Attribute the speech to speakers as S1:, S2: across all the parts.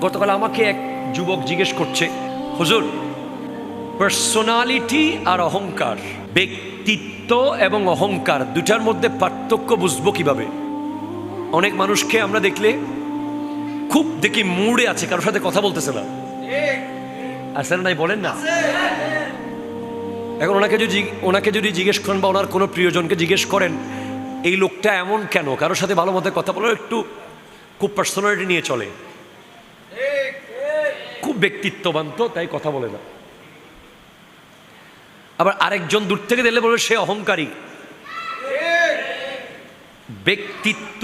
S1: গতকাল আমাকে এক যুবক জিজ্ঞেস করছে, হুজুর, পার্সোনালিটি আর অহংকার, ব্যক্তিত্ব এবং অহংকার দুটার মধ্যে পার্থক্য বুঝবো কিভাবে? অনেক মানুষকে আমরা দেখলে খুব দেখি মুডে আছে, কারোর সাথে কথা বলতেছে না, আছে না নাই বলেন না? এখন ওনাকে যদি জিজ্ঞেস করেন বা ওনার কোনো প্রিয়জনকে জিজ্ঞেস করেন এই লোকটা এমন কেন, কারোর সাথে ভালো মতো কথা বলে, একটু খুব পার্সোনালিটি নিয়ে চলে, খুব ব্যক্তিত্ববান, তো তাই কথা বলে না। আবার আরেকজন দূর থেকে দেখলে বলে সে অহংকারী। ব্যক্তিত্ব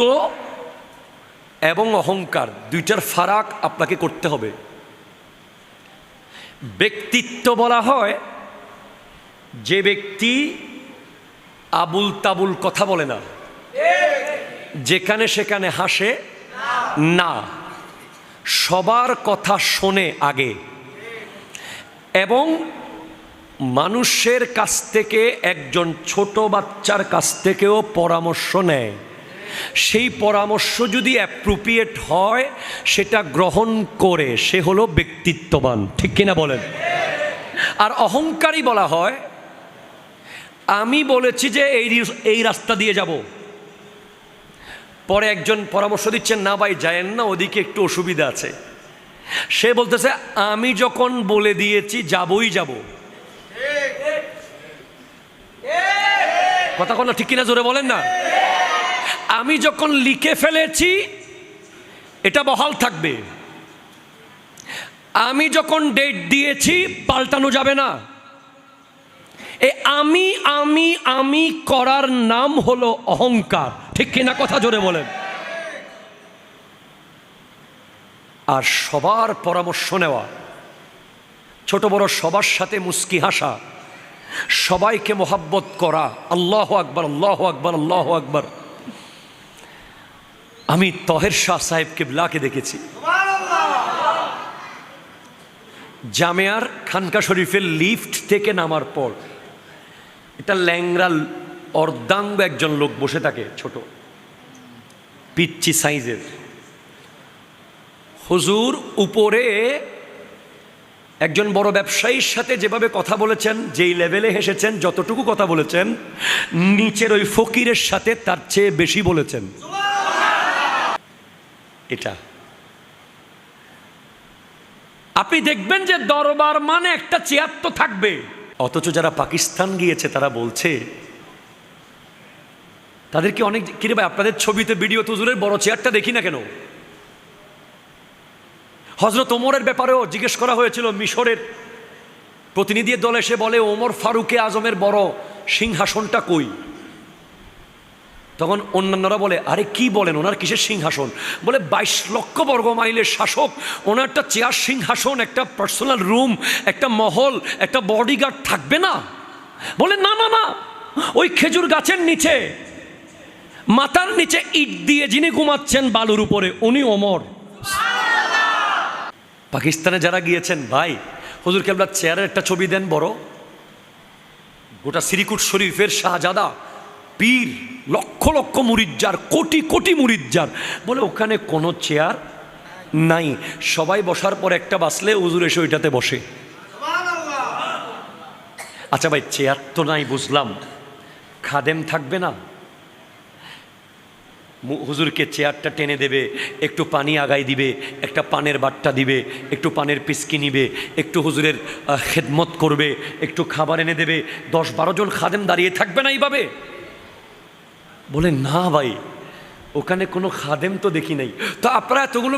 S1: এবং অহংকার দুইটার ফারাক আপনাকে করতে হবে। ব্যক্তিত্ব বলা হয় যে ব্যক্তি আবুল তাবুল কথা বলে না, যেখানে সেখানে হাসে না, সবার কথা শোনে আগে, এবং মানুষের কাছ থেকে, একজন ছোট বাচ্চার কাছ থেকেও পরামর্শ নেয়। সেই পরামর্শ যদি অ্যাপ্রোপ্রিয়েট হয় সেটা গ্রহণ করে, সে হলো ব্যক্তিত্ববান। ঠিক কিনা বলেন? আর অহংকারী বলা হয় আমি বলেছি যে এই রাস্তা দিয়ে যাব, পরে একজন পরামর্শ দিচ্ছেন, না ভাই যায়েন না, ওদিকে একটু অসুবিধা আছে। সে বলতেছে আমি যখন বলে দিয়েছি যাবই যাব। কথা কথা ঠিক কিনা জোরে বলেন না? আমি যখন লিখে ফেলেছি এটা বহাল থাকবে, আমি যখন ডেট দিয়েছি পাল্টানো যাবে না। এই আমি আমি আমি করার নাম হলো অহংকার। ঠিক কিনা কথা জোরে বলেন? আর সবার পরামর্শ নেওয়া, ছোট বড় সবার সাথে মুস্কি হাসা, সবাইকে মোহাব্বত করা। আল্লাহু আকবার, আল্লাহু আকবার, আল্লাহু আকবার। আমি তহের শাহ সাহেব কিবলাকে দেখেছি জামিয়ার খানকা শরীফের লিফট থেকে নামার পর, এটা ল্যাংরা অর্ধাঙ্গ একজন লোক বসে থাকে, ছোট পিচ্চি সাইজের। হুজুর উপরে একজন বড় ব্যবসায়ীর সাথে যেভাবে কথা বলেছেন, যেই লেভেলে হেসেছেন, যতটুকু কথা বলেছেন, নিচের ওই ফকিরের সাথে তার চেয়ে বেশি বলেছেন। এটা আপনি দেখবেন যে দরবার মানে একটা চেয়ার তো থাকবে, অথচ যারা পাকিস্তান গিয়েছে তারা বলছে তাদেরকে অনেক, কিরে ভাই আপনাদের ছবিতে ভিডিও তো হুজুরের বড় চেয়ারটা দেখি না কেন? হযরত ওমরের ব্যাপারেও জিজ্ঞেস করা হয়েছিল, মিশরের প্রতিনিধি দল এসে বলে ওমর ফারুকে আজমের বড় সিংহাসনটা কই? তখন অন্যান্যরা বলে আরে কি বলেন, ওনার কিসের সিংহাসন? বলে 22 লক্ষ বর্গ মাইলের শাসক, ওনার একটা চেয়ার, সিংহাসন, একটা পার্সোনাল রুম, একটা মহল, একটা বডিগার্ড থাকবে না? বলে না না না, ওই খেজুর গাছের নিচে, মাথার নিচে ইট দিয়ে যিনি ঘুমাচ্ছেন বালুর উপরে, উনি ওমর। পাকিস্তানে যারা গিয়েছেন, ভাই হুজুর কেবলার চেয়ারের একটা ছবি দেন বড়, গোটা শ্রীকুট শরীফের শাহজাদা পীর, লক্ষ লক্ষ মুরিজ্জার, কোটি কোটি মুরিজ্জার, বলে ওখানে কোনো চেয়ার নাই, সবাই বসার পর একটা বাসলে হুজুর এসে ওইটাতে বসে। আচ্ছা ভাই চেয়ার তো নাই বুঝলাম, খাদেম থাকবে না? হুজুরকে চেয়ারটা টেনে দেবে, একটু পানি আগাই দিবে, একটা পানের বাট্টা দিবে, একটু পানের পিসকি নিবে, একটু হুজুরের খেদমত করবে, একটু খাবার এনে দেবে, 10-12 জন খাদেম দাঁড়িয়ে থাকবে না এইভাবে? বলে না ভাই ওখানে কোনো খাদেম তো দেখি নাই। তো আপনারা এতগুলো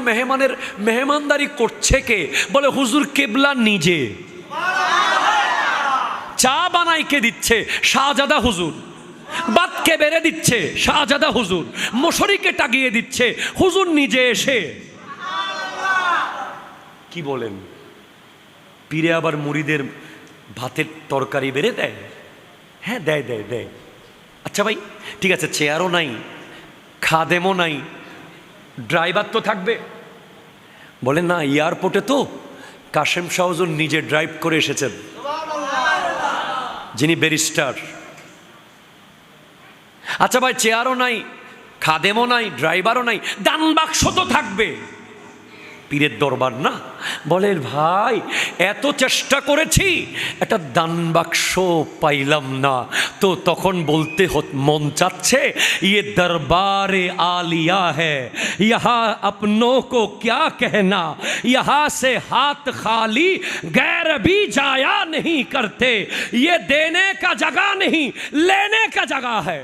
S1: মেহমানদারি করছে কে? বলে হুজুর কেবলা নিজে। চা বানাই কে দিচ্ছে? শাহজাদা হুজুর। বাতকে বেড়ে দিচ্ছে শাহজাদা হুজুর। মশারিকে টাগিয়ে দিচ্ছে হুজুর নিজে এসে। কি বলেন? পীরে আবার মুরিদের ভাতের তরকারি বেড়ে দেয়? হ্যাঁ দেয় দেয় দেয়। আচ্ছা ভাই ঠিক আছে, চেয়ারও নাই, খাদেমও নাই, ড্রাইভার তো থাকবে? বলেন না, এয়ারপোর্টে তো কাশেম শাহ হুজুর নিজে ড্রাইভ করে এসেছেন, যিনি ব্যারিস্টার। আচ্ছা ভাই চেয়ারও নাই, খাদেমও নাই, ড্রাইভারও নাই, দান বাক্স তো থাকবে? পীরের দরবার না। বলে ভাই এত চেষ্টা করেছি, একটা দান বাক্স পাইলাম না। তো তখন বলতে মন চাচ্ছে, ইয়ে দরবারে আলিয়া হ্যায়, ইহা আপনों को क्या कहना, यहाँ से हाथ खाली गैर भी जाया नहीं करते, ये देने का जगह नहीं लेने का जगह है।